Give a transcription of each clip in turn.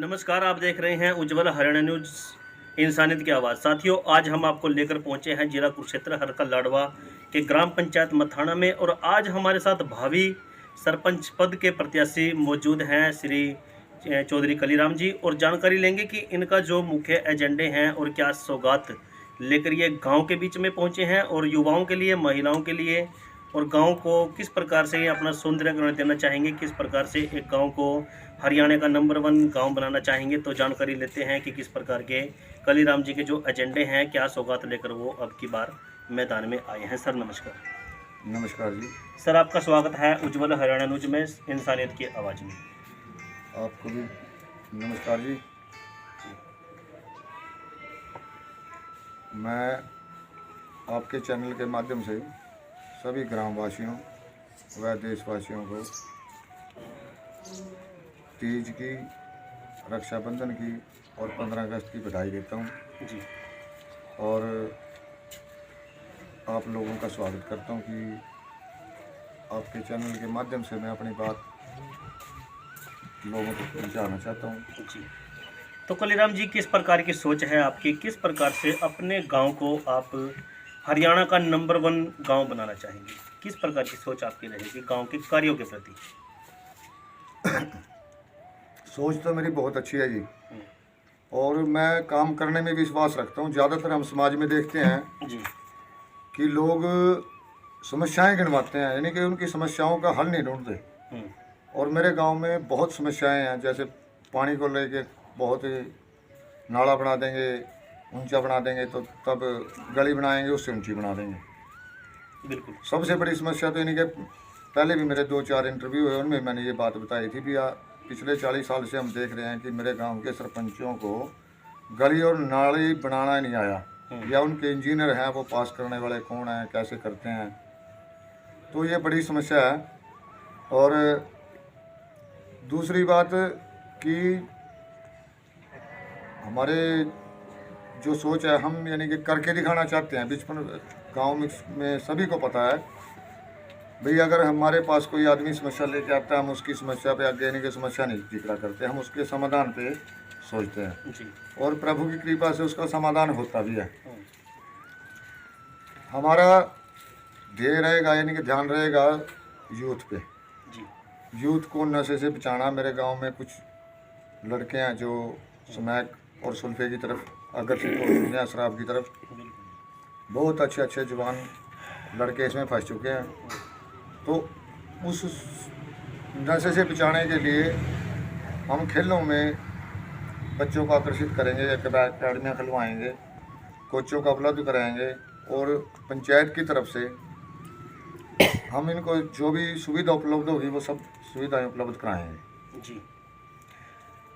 नमस्कार, आप देख रहे हैं उज्ज्वल हरियाणा न्यूज़ इंसानियत की आवाज़। साथियों, आज हम आपको लेकर पहुंचे हैं जिला कुरुक्षेत्र हरका लाडवा के ग्राम पंचायत मथाना में और आज हमारे साथ भावी सरपंच पद के प्रत्याशी मौजूद हैं श्री चौधरी कलीराम जी, और जानकारी लेंगे कि इनका जो मुख्य एजेंडे हैं और क्या सौगात लेकर ये गांव के बीच में पहुंचे हैं और युवाओं के लिए, महिलाओं के लिए और गांव को किस प्रकार से ये अपना सौंदर्यीकरण देना चाहेंगे, किस प्रकार से एक गांव को हरियाणा का नंबर 1 गांव बनाना चाहेंगे। तो जानकारी लेते हैं कि किस प्रकार के कलीराम जी के जो एजेंडे हैं, क्या सौगात लेकर वो अब की बार मैदान में आए हैं। सर नमस्कार। नमस्कार जी। सर, आपका स्वागत है उज्ज्वल हरियाणा न्यूज में इंसानियत की आवाज़ में। आपको भी नमस्कार जी। मैं आपके चैनल के माध्यम से सभी ग्रामवासियों व देशवासियों को तीज की, रक्षाबंधन की और 15 अगस्त की बधाई देता हूँ जी। और आप लोगों का स्वागत करता हूँ कि आपके चैनल के माध्यम से मैं अपनी बात लोगों तक पहुँचाना चाहता हूँ। जी, तो कलीराम जी, किस प्रकार की सोच है आपकी, किस प्रकार से अपने गांव को आप हरियाणा का नंबर 1 गांव बनाना चाहेंगे, किस प्रकार की सोच आपकी रहेगी गांव के कार्यों के प्रति? सोच तो मेरी बहुत अच्छी है जी, और मैं काम करने में विश्वास रखता हूँ। ज़्यादातर हम समाज में देखते हैं जी। कि लोग समस्याएं गिनवाते हैं, यानी कि उनकी समस्याओं का हल नहीं ढूंढते। और मेरे गांव में बहुत समस्याएं हैं, जैसे पानी को लेके बहुत ही नाला बना देंगे, ऊंचा बना देंगे, तो तब गली बनाएंगे उससे ऊंची बना देंगे। बिल्कुल। सबसे बड़ी समस्या तो यानी कि पहले भी मेरे 2-4 इंटरव्यू हुए, उनमें मैंने ये बात बताई थी भी पिछले 40 साल से हम देख रहे हैं कि मेरे गांव के सरपंचों को गली और नाली बनाना नहीं आया, या उनके इंजीनियर हैं वो पास करने वाले कौन हैं, कैसे करते हैं। तो ये बड़ी समस्या है। और दूसरी बात कि हमारे जो सोच है, हम यानी कि करके दिखाना चाहते हैं। बचपन गांव में सभी को पता है भाई, अगर हमारे पास कोई आदमी समस्या लेके आता है, हम उसकी समस्या पे आगे यानी कि समस्या नहीं जिक्र करते, हम उसके समाधान पे सोचते हैं जी। और प्रभु की कृपा से उसका समाधान होता भी है। हमारा ध्येय रहेगा यानी कि ध्यान रहेगा यूथ पे। जी। यूथ को नशे से बचाना। मेरे गांव में कुछ लड़के हैं जो स्मैक और सुल्फे की तरफ आकर्षित हो चुके हैं, शराब की तरफ। बहुत अच्छे अच्छे जवान लड़के इसमें फंस चुके हैं। तो उस नशे से बचाने के लिए हम खेलों में बच्चों को आकर्षित करेंगे, अकेडमियाँ खुलवाएंगे, कोचों का उपलब्ध कराएंगे, और पंचायत की तरफ से हम इनको जो भी सुविधा उपलब्ध होगी वो सब सुविधाएं उपलब्ध कराएंगे। जी।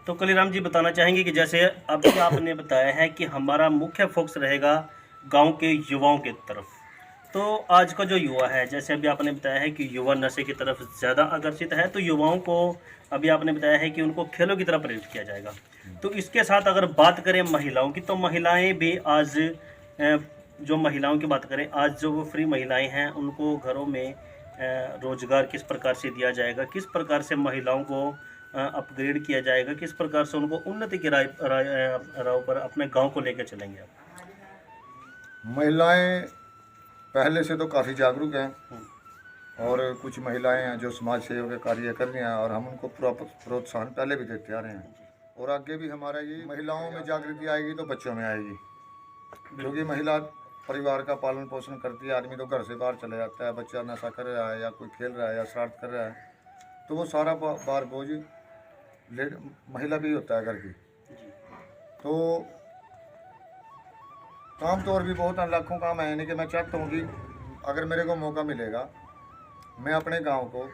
तो कलीराम जी, बताना चाहेंगे कि जैसे अभी आपने बताया है कि हमारा मुख्य फोकस रहेगा गांव के युवाओं की तरफ। तो आज का जो युवा है, जैसे अभी आपने बताया है कि युवा नशे की तरफ ज़्यादा आकर्षित है, तो युवाओं को अभी आपने बताया है कि उनको खेलों की तरफ प्रेरित किया जाएगा। तो इसके साथ अगर बात करें महिलाओं की, तो महिलाएं भी आज जो महिलाओं की बात करें, आज जो वो फ्री महिलाएं हैं उनको घरों में रोजगार किस प्रकार से दिया जाएगा, किस प्रकार से महिलाओं को अपग्रेड किया जाएगा, किस प्रकार से उनको उन्नति की राह पर अपने गांव को लेकर चलेंगे आप? महिलाएं पहले से तो काफ़ी जागरूक हैं, और कुछ महिलाएं हैं जो समाज सेवा के कार्य कर रही हैं, और हम उनको प्रोत्साहन पहले भी देते आ रहे हैं, और आगे भी हमारा ये महिलाओं में जागृति आएगी तो बच्चों में आएगी। क्योंकि महिला परिवार का पालन पोषण करती है। आदमी तो घर से बाहर चले जाता है, बच्चा नशा कर रहा है या कोई खेल रहा है या शरारत कर रहा है, तो वो सारा बार बोझ महिला भी होता है घर की। तो काम तो और भी बहुत लाखों काम है, यानी कि मैं चाहता हूँ कि अगर मेरे को मौका मिलेगा, मैं अपने गांव को,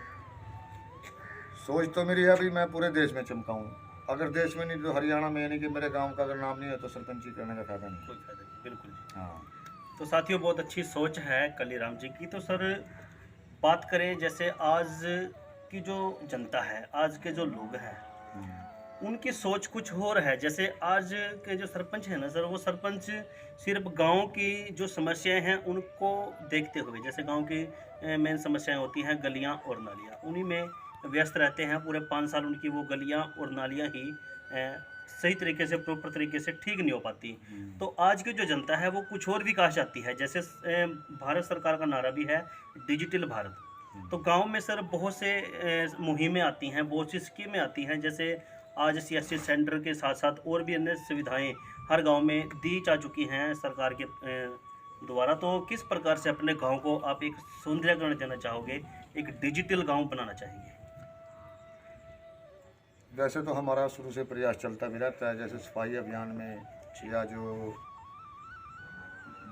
सोच तो मेरी है अभी मैं पूरे देश में चमकाऊँ। अगर देश में नहीं तो हरियाणा में, यानी कि मेरे गांव का अगर नाम नहीं है तो सरपंची करने का फायदा नहीं। कोई फायदा नहीं। बिल्कुल। हाँ। तो साथियों, बहुत अच्छी सोच है कलीराम जी की। तो सर, बात करें जैसे आज की जो जनता है, आज के जो लोग हैं, उनकी सोच कुछ और है। जैसे आज के जो सरपंच है ना सर, वो सरपंच सिर्फ गांव की जो समस्याएं हैं उनको देखते हुए, जैसे गांव की मेन समस्याएं होती हैं गलियां और नालियां, उन्हीं में व्यस्त रहते हैं। पूरे 5 साल उनकी वो गलियां और नालियां ही सही तरीके से, प्रॉपर तरीके से ठीक नहीं हो पाती। तो आज की जो जनता है वो कुछ और विकास चाहती है। जैसे भारत सरकार का नारा भी है डिजिटल भारत। तो गांव में सर बहुत से मुहिमें आती हैं, बहुत सी स्कीमें आती हैं। जैसे आज CSC सेंटर के साथ साथ और भी अन्य सुविधाएं हर गांव में दी जा चुकी हैं सरकार के द्वारा। तो किस प्रकार से अपने गांव को आप एक सौंदर्यीकरण देना चाहोगे, एक डिजिटल गांव बनाना चाहेंगे? वैसे तो हमारा शुरू से प्रयास चलता भी रहता है, जैसे सफाई अभियान में या जो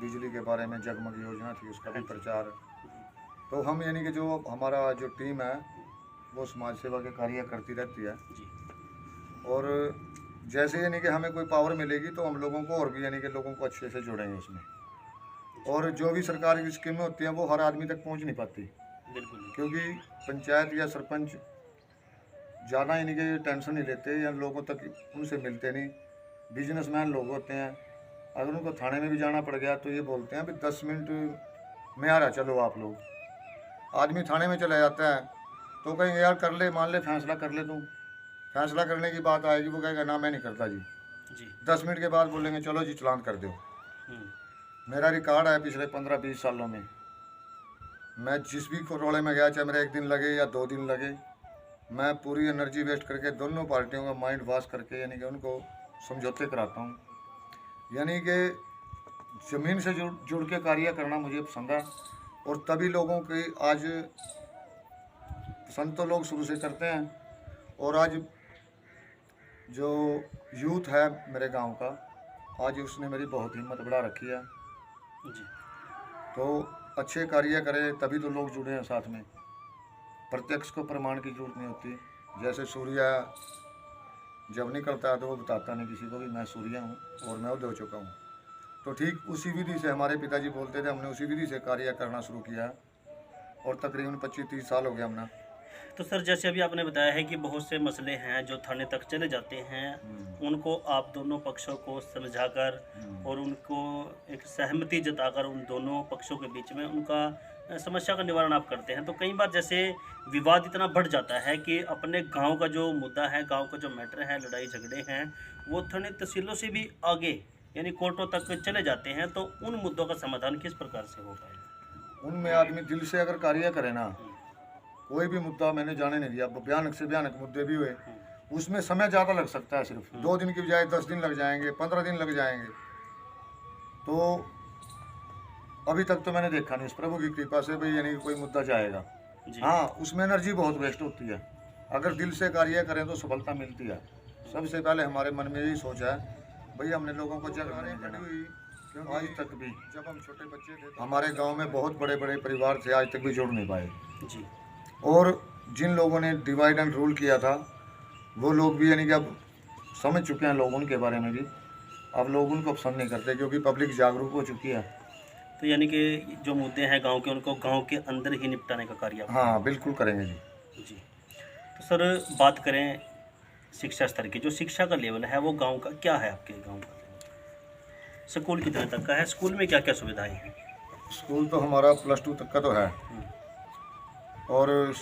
बिजली के बारे में जगमग योजना थी उसका भी प्रचार। तो हम यानी कि जो हमारा जो टीम है वो समाज सेवा के कार्य करती रहती है। और जैसे यानी कि हमें कोई पावर मिलेगी तो हम लोगों को और भी यानी कि लोगों को अच्छे से जोड़ेंगे उसमें। और जो भी सरकार की स्कीमें होती हैं वो हर आदमी तक पहुंच नहीं पाती, बिल्कुल, क्योंकि पंचायत या सरपंच ज़्यादा यानी कि टेंशन नहीं लेते या लोगों तक उनसे मिलते नहीं। बिजनेसमैन लोग होते हैं, अगर उनको थाने में भी जाना पड़ गया तो ये बोलते हैं भी 10 मिनट में आ रहा, चलो आप लोग। आदमी थाने में चला जाता है तो कहेंगे यार कर ले, मान ले फैसला कर ले, तू फैसला करने की बात आएगी वो कहेगा ना मैं नहीं करता जी। 10 मिनट के बाद बोलेंगे चलो जी चालान कर दो। मेरा रिकॉर्ड है पिछले 15-20 सालों में, मैं जिस भी रोड़े में गया, चाहे मेरा 1 दिन लगे या 2 दिन लगे, मैं पूरी एनर्जी वेस्ट करके दोनों पार्टियों का माइंड वॉश करके यानी कि उनको समझौते कराता हूँ। यानी कि ज़मीन से जुड़ के कार्य करना मुझे पसंद है। और तभी लोगों की आज पसंद तो लोग शुरू से करते हैं। और आज जो यूथ है मेरे गांव का, आज उसने मेरी बहुत हिम्मत बढ़ा रखी है जी। तो अच्छे कार्य करें तभी तो लोग जुड़े हैं साथ में। प्रत्यक्ष को प्रमाण की जरूरत नहीं होती। जैसे सूर्य जब निकलता है तो वो बताता नहीं किसी को भी मैं सूर्य हूँ और मैं उदय हो चुका हूँ। तो ठीक उसी विधि से हमारे पिताजी बोलते थे, हमने उसी विधि से कार्य करना शुरू किया है और तकरीबन 25-30 साल हो गया हमने। तो सर जैसे अभी आपने बताया है कि बहुत से मसले हैं जो थाने तक चले जाते हैं, उनको आप दोनों पक्षों को समझाकर और उनको एक सहमति जताकर उन दोनों पक्षों के बीच में उनका समस्या का निवारण आप करते हैं। तो कई बार जैसे विवाद इतना बढ़ जाता है कि अपने गांव का जो मुद्दा है, गांव का जो मैटर है, लड़ाई झगड़े हैं, वो थाने तहसीलों से भी आगे यानी कोर्टों तक चले जाते हैं। तो उन मुद्दों का समाधान किस प्रकार से हो पाएगा? उनमें आदमी दिल से अगर कार्य करे ना, कोई भी मुद्दा मैंने जाने नहीं दिया, भयानक से भयानक मुद्दे भी हुए, उसमें समय ज़्यादा लग सकता है, सिर्फ 2 दिन की बजाय 10 दिन लग जाएंगे, 15 दिन लग जाएंगे। तो अभी तक तो मैंने देखा नहीं इस प्रभु की कृपा से भाई यानी कि कोई मुद्दा जाएगा। हाँ, उसमें एनर्जी बहुत वेस्ट होती है। अगर दिल से कार्य करें तो सफलता मिलती है। सबसे पहले हमारे मन में यही सोच है भाई हमने लोगों को जगह नहीं देना। क्योंकि आज तक भी जब हम छोटे बच्चे थे हमारे गांव में बहुत बड़े बड़े परिवार थे, आज तक भी जोड़ नहीं पाए जी। और जिन लोगों ने डिवाइड एंड रूल किया था वो लोग भी यानी कि अब समझ चुके हैं लोग उनके बारे में भी। अब लोग उनको पसंद नहीं करते क्योंकि पब्लिक जागरूक हो चुकी है। तो यानी कि जो मुद्दे हैं गांव के, उनको गांव के अंदर ही निपटाने का कार्य हाँ बिल्कुल करेंगे जी। तो सर बात करें शिक्षा स्तर की, जो शिक्षा का लेवल है वो गांव का क्या है? आपके गांव का स्कूल कितने तक का है? स्कूल में क्या क्या सुविधाएं हैं? स्कूल तो हमारा +2 तक का तो है और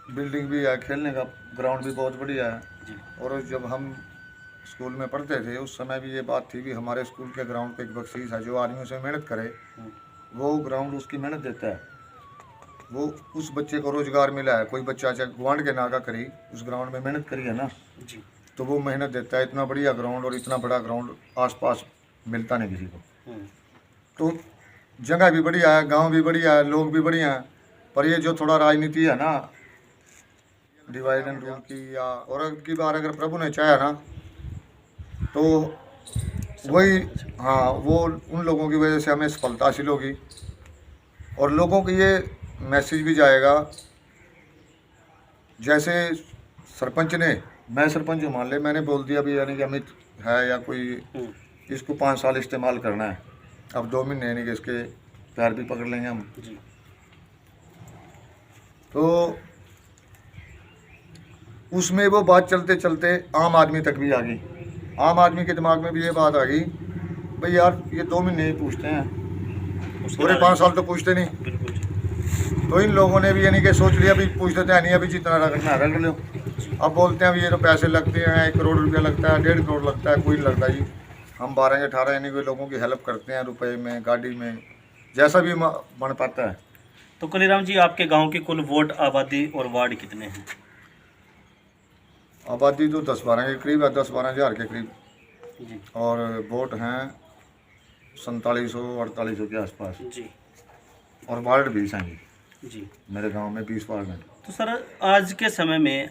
बिल्डिंग भी है, खेलने का ग्राउंड भी बहुत बढ़िया है जी। और जब हम स्कूल में पढ़ते थे उस समय भी ये बात थी कि हमारे स्कूल के ग्राउंड पे एक बख्शीश है, जो आदमी उसमें मेहनत करे वो ग्राउंड उसकी मेहनत देता है, वो उस बच्चे को रोजगार मिला है। कोई बच्चा चाहे गुआंढ के नागा करी, उस ग्राउंड में मेहनत करी है ना जी, तो वो मेहनत देता है। इतना बढ़िया ग्राउंड और इतना बड़ा ग्राउंड आसपास मिलता नहीं किसी को। तो जगह भी बढ़िया है, गाँव भी बढ़िया है, लोग भी बढ़िया हैं। पर ये जो थोड़ा राजनीति है ना डिवाइड एंड रूल की, या और अब की बार अगर प्रभु ने चाहा ना तो वही हाँ वो उन लोगों की वजह से हमें सफलता हासिल होगी। और लोगों को ये मैसेज भी जाएगा, जैसे सरपंच ने, मैं सरपंच मान ले, मैंने बोल दिया भी यानी कि अमित है या कोई, इसको 5 साल इस्तेमाल करना है, अब 2 महीने यानी कि इसके पैर भी पकड़ लेंगे हम जी। तो उसमें वो बात चलते चलते आम आदमी तक भी आ गई। आम आदमी के दिमाग में भी ये बात आ गई भाई यार ये 2 महीने ही पूछते हैं, पूरे 5 साल तो पूछते नहीं। तो इन लोगों ने भी यानी कि सोच लिया भी पूछ देते हैं नहीं, अभी जितना रखना रख लो, अब बोलते हैं अब ये तो पैसे लगते हैं, 1 करोड़ रुपया लगता है, 1.5 करोड़ लगता है, कोई नहीं लगता जी। हम 12-18 यानी कि लोगों की हेल्प करते हैं, रुपए में, गाड़ी में, जैसा भी बन पाता है। तो कलीराम जी, आपके गांव की कुल वोट, आबादी और वार्ड कितने हैं? आबादी तो 10-12 के करीब है, 10-12 हज़ार के करीब, जी और वोट हैं 4700-4800 के आसपास, जी और वार्ड 20 हैं जी। जी। मेरे गांव में 20 वार्ड हैं। तो सर, आज के समय में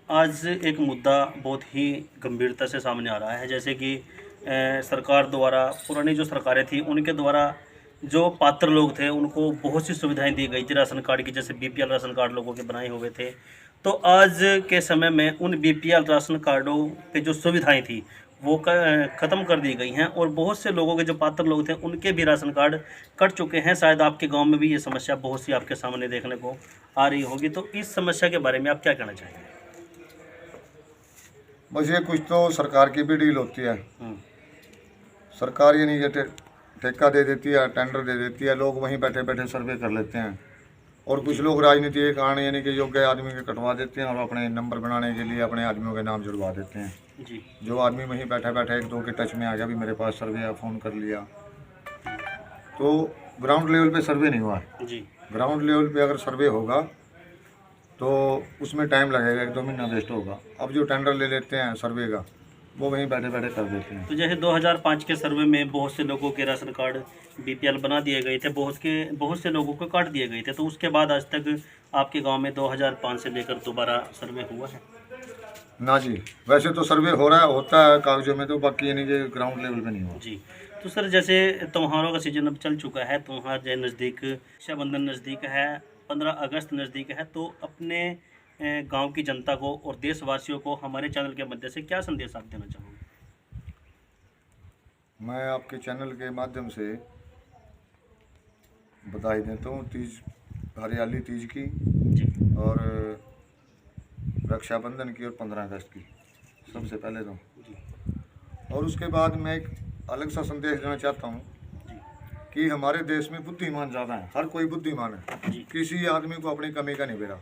आज एक मुद्दा बहुत ही गंभीरता से सामने आ रहा है, जैसे कि सरकार द्वारा, पुरानी जो सरकारें थी उनके द्वारा जो पात्र लोग थे उनको बहुत सी सुविधाएं दी गई थी राशन कार्ड की, जैसे बीपीएल राशन कार्ड लोगों के बनाए हुए थे। तो आज के समय में उन बीपीएल राशन कार्डों पे जो सुविधाएं थी वो ख़त्म कर दी गई हैं, और बहुत से लोगों के जो पात्र लोग थे उनके भी राशन कार्ड कट चुके हैं। शायद आपके गांव में भी ये समस्या बहुत सी आपके सामने देखने को आ रही होगी। तो इस समस्या के बारे में आप क्या कहना चाहेंगे? बस ये कुछ तो सरकार की भी डील होती है। सरकार ये नहीं, ये ठेका दे देती है, टेंडर दे देती है, लोग वहीं बैठे बैठे सर्वे कर लेते हैं, और कुछ लोग राजनीति के कारण यानी कि योग्य आदमी के कटवा देते हैं और अपने नंबर बनाने के लिए अपने आदमियों के नाम जुड़वा देते हैं जी। जो आदमी वहीं बैठा बैठा 1-2 के टच में आ गया, भी मेरे पास सर्वे है, फ़ोन कर लिया, तो ग्राउंड लेवल पे सर्वे नहीं हुआ है। जी। ग्राउंड लेवल पे अगर सर्वे होगा तो उसमें टाइम लगेगा, 1-2 महीना वेस्ट होगा। अब जो टेंडर ले लेते हैं सर्वे का, वो वहीं बैठे बैठे कर देते हैं। तो जैसे 2005 के सर्वे में बहुत से लोगों के राशन कार्ड बीपीएल बना दिए गए थे, बहुत से लोगों को काट दिए गए थे। तो उसके बाद आज तक आपके गांव में 2005 से लेकर दोबारा सर्वे हुआ है? ना जी, वैसे तो सर्वे हो रहा है, होता है कागजों में, तो बाकी यानी कि ग्राउंड लेवल पे नहीं हुआ जी। तो सर, जैसे त्योहारों का सीजन अब चल चुका है, त्योहार जो नज़दीक, रक्षाबंधन नज़दीक है, 15 अगस्त नज़दीक है, तो अपने गांव की जनता को और देशवासियों को हमारे चैनल के माध्यम से क्या संदेश आप देना चाहोगे? मैं आपके चैनल के माध्यम से बधाई देता हूँ तीज, हरियाली तीज की, जी। और रक्षाबंधन की, और 15 अगस्त की, सबसे पहले तो। जी। और उसके बाद मैं एक अलग सा संदेश देना चाहता हूँ जी। कि हमारे देश में बुद्धिमान ज़्यादा हैं, हर कोई बुद्धिमान है, जी। किसी आदमी को अपनी कमी का नहीं बेरा,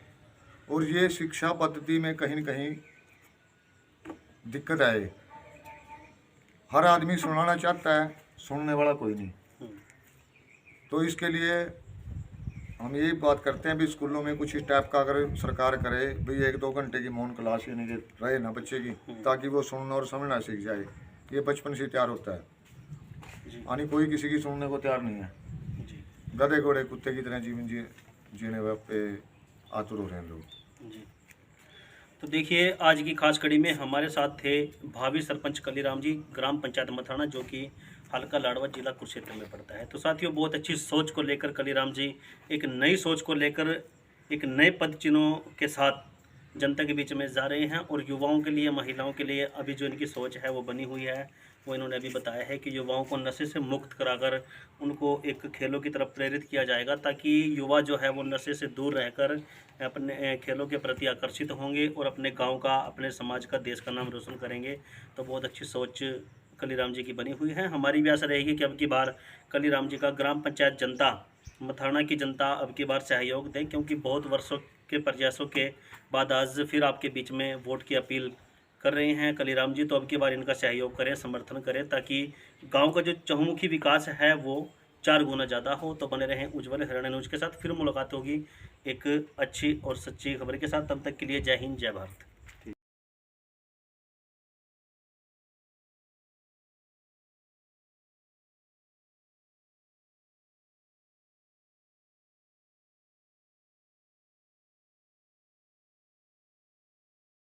और ये शिक्षा पद्धति में कहीं न कहीं दिक्कत है। हर आदमी सुनाना चाहता है, सुनने वाला कोई नहीं। तो इसके लिए हम यही बात करते हैं भी स्कूलों में कुछ इस टाइप का अगर सरकार करे, भाई 1-2 घंटे की मौन क्लास यानी कि रहे ना बच्चे की, ताकि वो सुनना और समझना सीख जाए। ये बचपन से तैयार होता है, यानी कोई किसी की सुनने को तैयार नहीं है। गधे घोड़े कुत्ते की तरह जीवन जीने पे आतुर हो रहे हैं लोग। जी। तो देखिए, आज की खास कड़ी में हमारे साथ थे भावी सरपंच कलीराम जी, ग्राम पंचायत मथाना, जो कि हल्का लाडवा, जिला कुरुक्षेत्र में पड़ता है। तो साथियों, बहुत अच्छी सोच को लेकर कलीराम जी एक नई सोच को लेकर एक नए पद चिन्हों के साथ जनता के बीच में जा रहे हैं, और युवाओं के लिए, महिलाओं के लिए अभी जो इनकी सोच है वो बनी हुई है। वो इन्होंने अभी बताया है कि युवाओं को नशे से मुक्त कराकर उनको एक खेलों की तरफ प्रेरित किया जाएगा, ताकि युवा जो है वो नशे से दूर रहकर अपने खेलों के प्रति आकर्षित होंगे और अपने गांव का, अपने समाज का, देश का नाम रोशन करेंगे। तो बहुत अच्छी सोच कलीराम जी की बनी हुई है। हमारी भी आशा रहेगी कि अब की बार कलीराम जी का ग्राम पंचायत जनता, मथाना की जनता अब की बार सहयोग दें, क्योंकि बहुत वर्षों के प्रयासों के बाद आज फिर आपके बीच में वोट की अपील कर रहे हैं कलीराम जी। तो अब की बार इनका सहयोग करें, समर्थन करें, ताकि गांव का जो चहुमुखी विकास है वो 4 गुना ज़्यादा हो। तो बने रहें उज्जवल हरियाणा न्यूज़ के साथ। फिर मुलाकात होगी एक अच्छी और सच्ची खबर के साथ। तब तक के लिए जय हिंद, जय भारत।